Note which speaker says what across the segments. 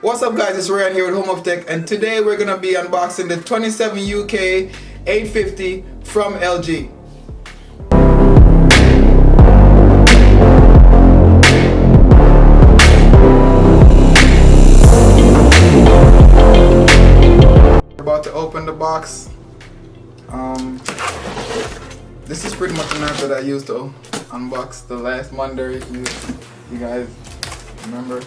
Speaker 1: What's up guys, it's Ryan here with Home of Tech, and today we're going to be unboxing the 27UK850 from LG. We're about to open the box. This is pretty much the knife that I used to unbox the last Monday, if you guys remember.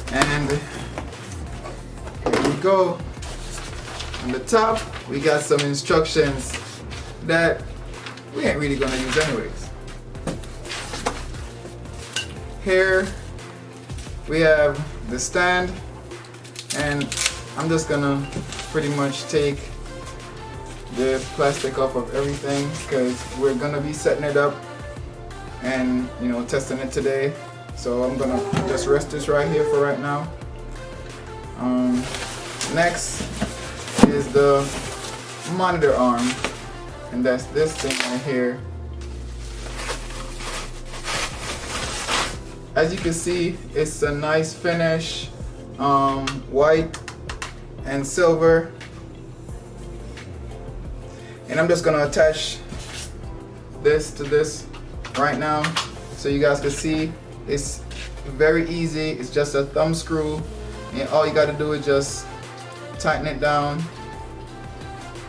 Speaker 1: And here we go. On the top, we got some instructions that we ain't really gonna use anyways. Here we have the stand, and I'm just gonna pretty much take the plastic off of everything because we're gonna be setting it up and testing it today. So I'm gonna just rest this right here for right now. Next is the monitor arm, and that's this thing right here. As you can see, it's a nice finish, white and silver. And I'm just gonna attach this to this right now so you guys can see. It's very easy. It's just a thumb screw, and all you got to do is just tighten it down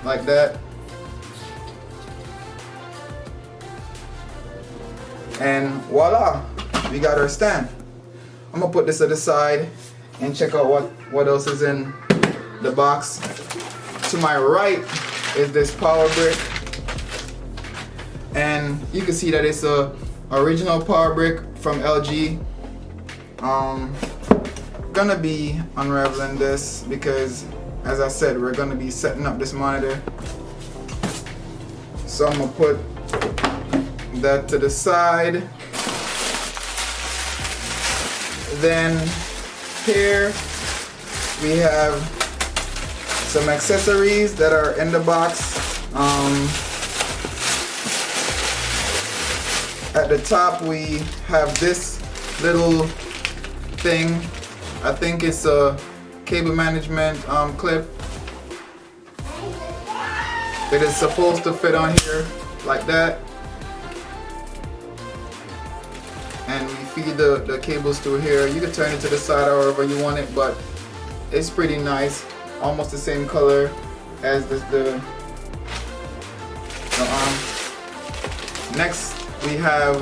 Speaker 1: like that, and voila, we got our stand. I'm gonna put this to the side and check out what else is in the box. To my right is this power brick, and you can see that it's a original power brick from LG. Gonna be unraveling this because, as I said, we're gonna be setting up this monitor. So I'm gonna put that to the side. Then here we have some accessories that are in the box. At the top we have this little thing. I think it's a cable management clip. It is supposed to fit on here like that, and we feed the cables through here. You can turn it to the side however you want it, but it's pretty nice, almost the same color as the arm. Next we have,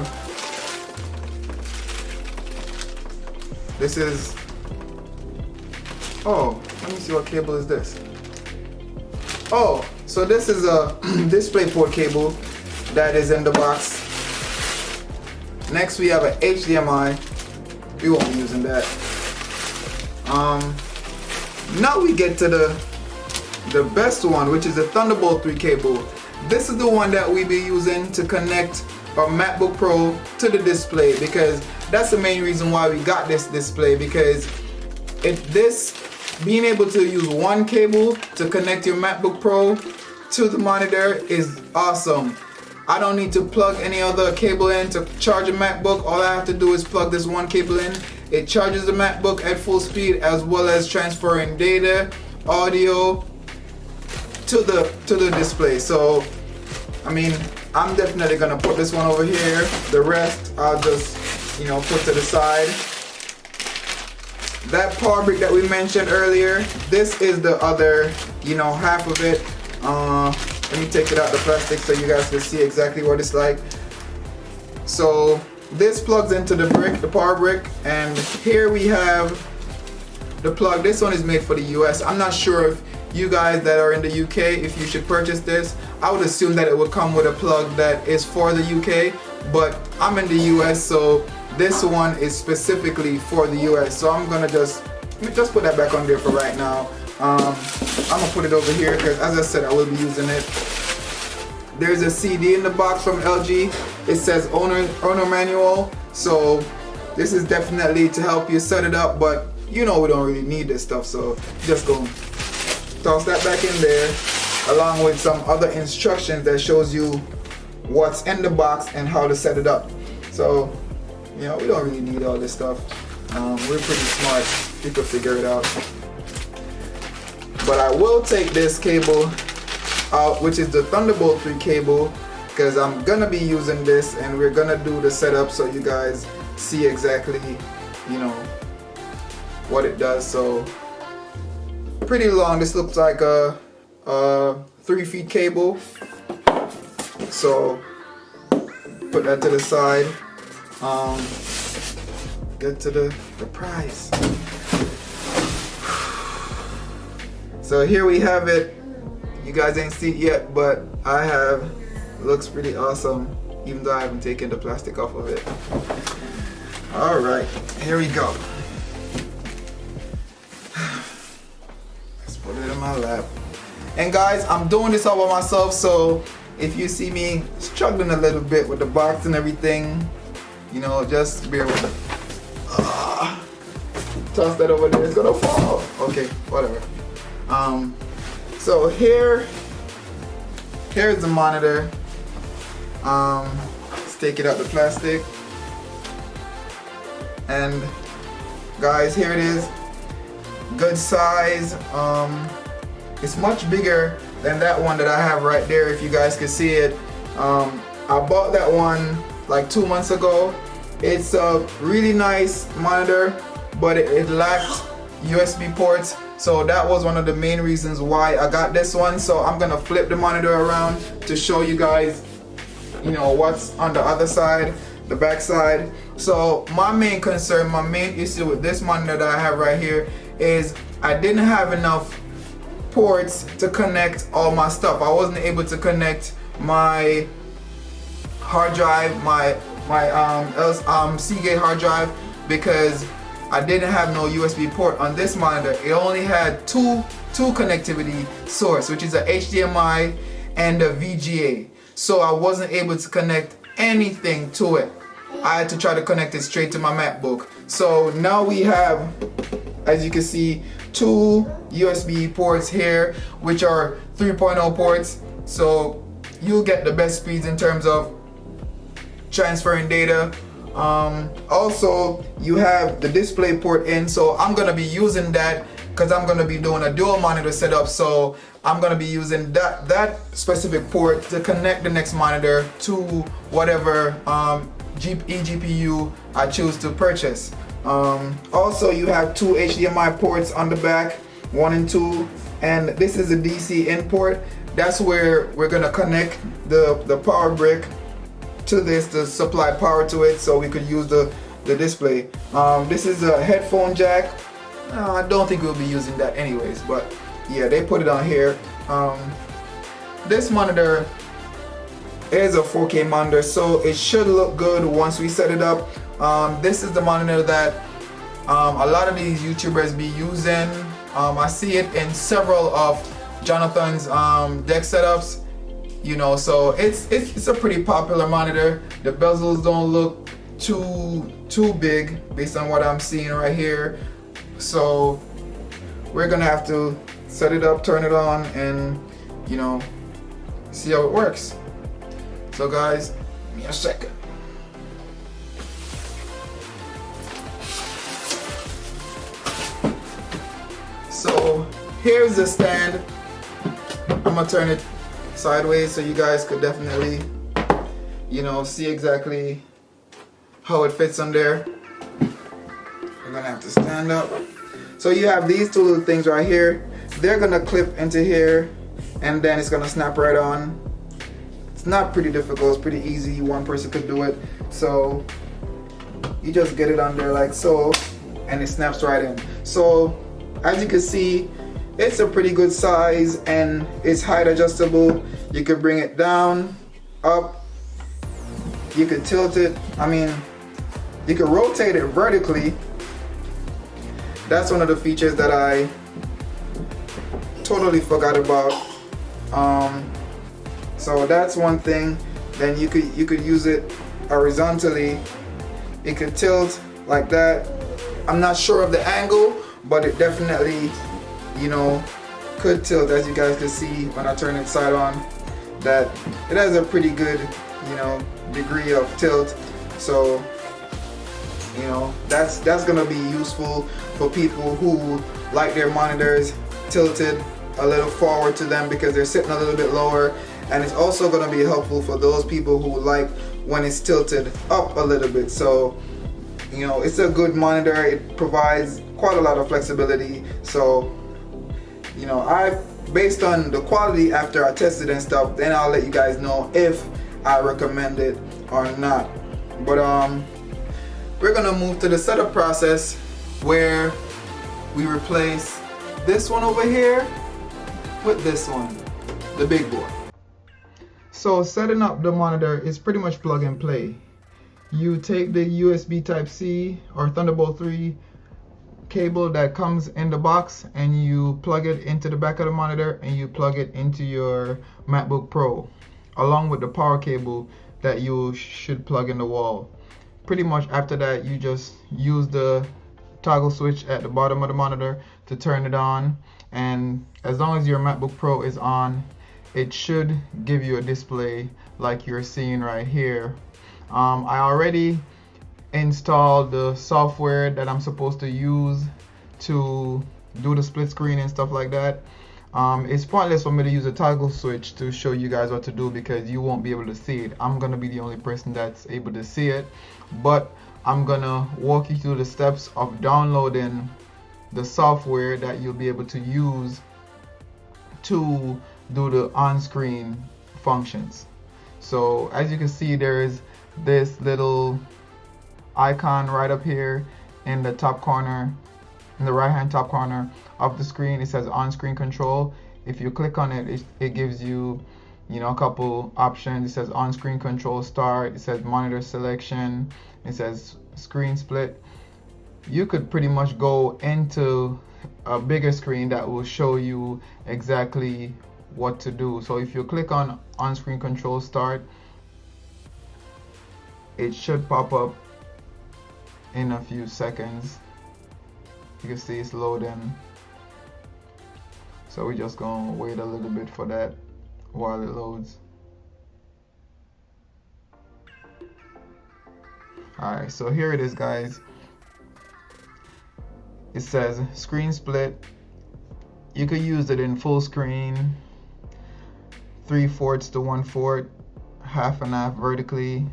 Speaker 1: this is, oh, let me see, what cable is this? Oh, so this is a DisplayPort cable that is in the box. Next we have an HDMI. We won't be using that. Now we get to the best one, which is the Thunderbolt 3 cable. This is the one that we be using to connect our MacBook Pro to the display, because that's the main reason why we got this display, because being able to use one cable to connect your MacBook Pro to the monitor is awesome. I don't need to plug any other cable in to charge a MacBook. All I have to do is plug this one cable in. It charges the MacBook at full speed, as well as transferring data, audio to the display. So I mean, I'm definitely gonna put this one over here. The rest I'll just put to the side. That power brick that we mentioned earlier, this is the other half of it. Let me take it out the plastic so you guys can see exactly what it's like. So this plugs into the power brick, and here we have the plug. This one is made for the US. I'm not sure if you guys that are in the UK, if you should purchase this. I would assume that it would come with a plug that is for the UK, but I'm in the US, so this one is specifically for the US. So I'm gonna just put that back on there for right now. I'm gonna put it over here because, as I said, I will be using it. There's a CD in the box from LG. It says owner manual, so this is definitely to help you set it up, but we don't really need this stuff, so just go toss that back in there, along with some other instructions that shows you what's in the box and how to set it up. So we don't really need all this stuff. We're pretty smart. We could figure it out. But I will take this cable out, which is the Thunderbolt 3 cable, because I'm gonna be using this, and we're gonna do the setup so you guys see exactly, you know, what it does. So pretty long. This looks like a 3 feet cable. So put that to the side. Get to the prize. So here we have it. You guys ain't seen it yet, but I have. It looks pretty awesome, even though I haven't taken the plastic off of it. All right, here we go. Let's put it in my lap. And guys, I'm doing this all by myself, so if you see me struggling a little bit with the box and everything, you know, just bear with it. Toss that over there, it's gonna fall. Okay, whatever. So here's the monitor. Let's take it out the plastic. And guys, here it is. Good size. It's much bigger than that one that I have right there, if you guys can see it. I bought that one like 2 months ago. It's a really nice monitor, but it lacked USB ports. So that was one of the main reasons why I got this one. So I'm gonna flip the monitor around to show you guys, you know, what's on the other side, the back side. So my main concern, my main issue with this monitor that I have right here is I didn't have enough ports to connect all my stuff. I wasn't able to connect my hard drive, my Seagate hard drive, because I didn't have no USB port on this monitor. It only had two connectivity source, which is a HDMI and a VGA. So I wasn't able to connect anything to it. I had to try to connect it straight to my MacBook. So now we have, as you can see, 2 USB ports here, which are 3.0 ports. So you'll get the best speeds in terms of transferring data. Also, you have the display port in, so I'm gonna be using that because I'm gonna be doing a dual monitor setup. So I'm gonna be using that specific port to connect the next monitor to whatever eGPU I choose to purchase. Also, you have 2 HDMI ports on the back, 1 and 2, and this is a DC in port. That's where we're gonna connect the power brick to this to supply power to it, so we could use the display. This is a headphone jack. I don't think we'll be using that anyways, but yeah, they put it on here. This monitor is a 4K monitor, so it should look good once we set it up. This is the monitor that a lot of these YouTubers be using. I see it in several of Jonathan's deck setups. You know, so it's a pretty popular monitor. The bezels don't look too big based on what I'm seeing right here. So we're gonna have to set it up, turn it on, and you know, see how it works. So guys, give me a second. So here's the stand. I'm gonna turn it sideways so you guys could definitely, you know, see exactly how it fits on there. We're gonna have to stand up. So you have these 2 little things right here. They're gonna clip into here, and then it's gonna snap right on. It's not pretty difficult, it's pretty easy. One person could do it. So you just get it on there like so, and it snaps right in. So as you can see, it's a pretty good size, and it's height adjustable. You can bring it down, up, you can tilt it. I mean, you can rotate it vertically. That's one of the features that I totally forgot about. So that's one thing. Then you could use it horizontally. It could tilt like that. I'm not sure of the angle, but it definitely, you know, could tilt, as you guys can see when I turn it side on, that it has a pretty good, you know, degree of tilt. So You know, that's gonna be useful for people who like their monitors tilted a little forward to them because they're sitting a little bit lower, and it's also gonna be helpful for those people who like when it's tilted up a little bit. So, you know, it's a good monitor. It provides quite a lot of flexibility. So, you know, based on the quality after I tested and stuff, then I'll let you guys know if I recommend it or not. But we're gonna move to the setup process where we replace this one over here with this one, the big boy. So setting up the monitor is pretty much plug and play. You take the USB Type-C or Thunderbolt 3 cable that comes in the box and you plug it into the back of the monitor and you plug it into your MacBook Pro along with the power cable that you should plug in the wall. Pretty much after that, you just use the toggle switch at the bottom of the monitor to turn it on, and as long as your MacBook Pro is on, it should give you a display like you're seeing right here. I already installed the software that I'm supposed to use to do the split screen and stuff like that. It's pointless for me to use a toggle switch to show you guys what to do because you won't be able to see it. I'm gonna be the only person that's able to see it, but I'm gonna walk you through the steps of downloading the software that you'll be able to use to do the on-screen functions. So as you can see, there's this little icon right up here in the top corner, in the right hand top corner of the screen. It says on-screen control. If you click on it, it gives you, you know, a couple options. It says on-screen control start, it says monitor selection, it says screen split. You could pretty much go into a bigger screen that will show you exactly what to do. So if you click on on-screen control start, it should pop up in a few seconds. You can see it's loading. So we're just gonna wait a little bit for that while it loads. Alright, so here it is, guys. It says screen split. You could use it in full screen, 3/4 to 1/4, half and half vertically,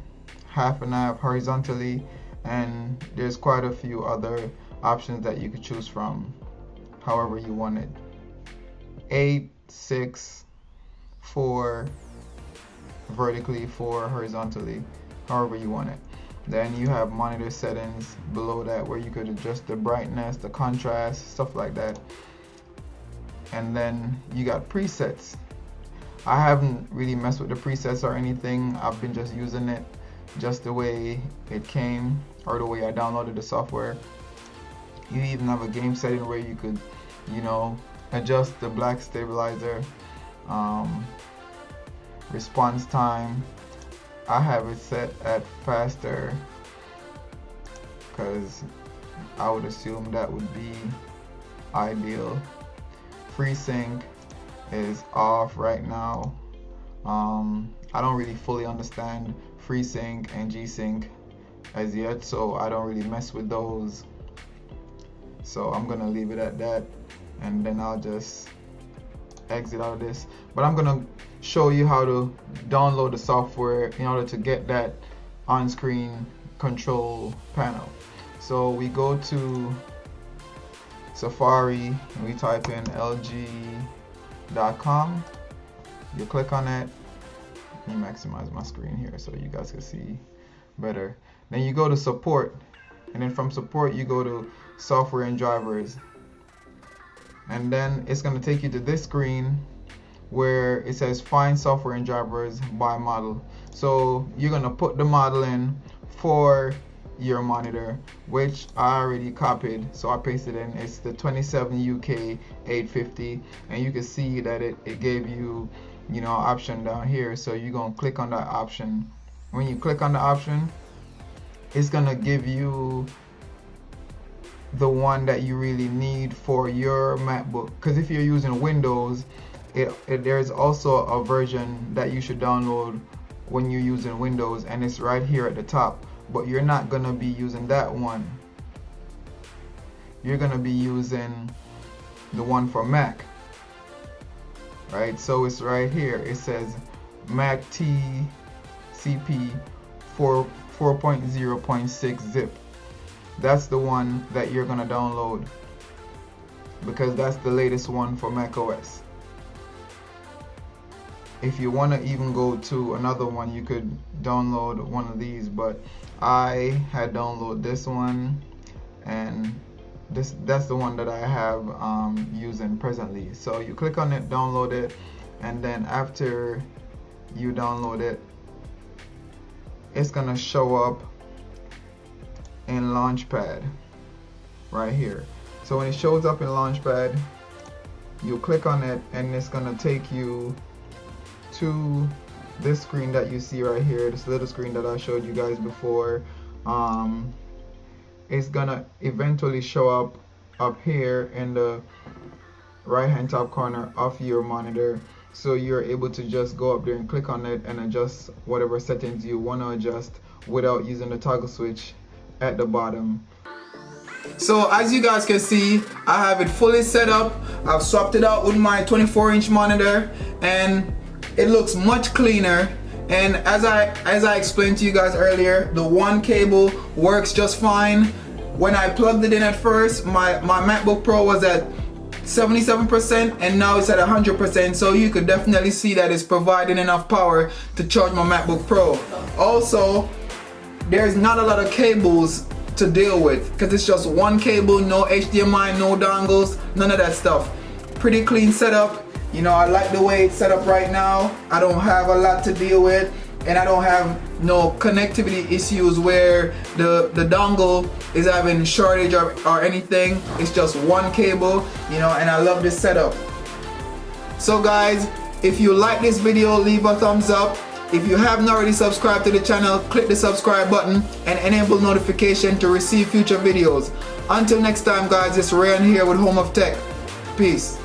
Speaker 1: half and half horizontally, and there's quite a few other options that you could choose from, however you want it. 8, 6, 4 vertically, 4 horizontally, however you want it. Then you have monitor settings below that where you could adjust the brightness, the contrast, stuff like that. And then you got presets. I haven't really messed with the presets or anything. I've been just using it just the way it came or the way I downloaded the software. You even have a game setting where you could, you know, adjust the black stabilizer, response time. I have it set at faster because I would assume that would be ideal. FreeSync is off right now. I don't really fully understand FreeSync and G-Sync as yet, so I don't really mess with those. So I'm gonna leave it at that, and then I'll just exit out of this. But I'm gonna show you how to download the software in order to get that on-screen control panel. So we go to Safari and we type in LG.com. You click on it. Let me maximize my screen here so you guys can see better. Then you go to support, and then from support you go to software and drivers, and then it's going to take you to this screen where it says find software and drivers by model. So you're going to put the model in for your monitor, which I already copied, so I pasted in. It's the 27UK850, and you can see that it gave you, you know, option down here. So you're going to click on that option. When you click on the option, it's going to give you the one that you really need for your MacBook, because if you're using Windows, there's also a version that you should download when you're using Windows, and it's right here at the top. but you're not gonna be using that one. You're gonna be using the one for Mac, right? So it's right here. It says Mac TCP 4.0.6 zip. That's the one that you're gonna download, because that's the latest one for Mac OS. If you want to even go to another one, you could download one of these, but I had downloaded this one, and that's the one that I have using presently. So you click on it, download it, and then after you download it, it's gonna show up in Launchpad right here. So when it shows up in Launchpad, you click on it and it's gonna take you to this screen that you see right here, this little screen that I showed you guys before. It's gonna eventually show up here in the right hand top corner of your monitor, so you're able to just go up there and click on it and adjust whatever settings you want to adjust without using the toggle switch at the bottom. So as you guys can see, I have it fully set up. I've swapped it out with my 24-inch monitor and it looks much cleaner. And as I explained to you guys earlier, the one cable works just fine. When I plugged it in at first, my MacBook Pro was at 77% and now it's at 100%, so you could definitely see that it's providing enough power to charge my MacBook Pro. Also, there's not a lot of cables to deal with because it's just one cable, no HDMI, no dongles, none of that stuff. Pretty clean setup. You know, I like the way it's set up right now. I don't have a lot to deal with, and I don't have no connectivity issues where the dongle is having shortage or anything. It's just one cable, you know, and I love this setup. So guys, if you like this video, leave a thumbs up. If you haven't already subscribed to the channel, click the subscribe button and enable notification to receive future videos. Until next time guys, it's Ryan here with Home of Tech. Peace.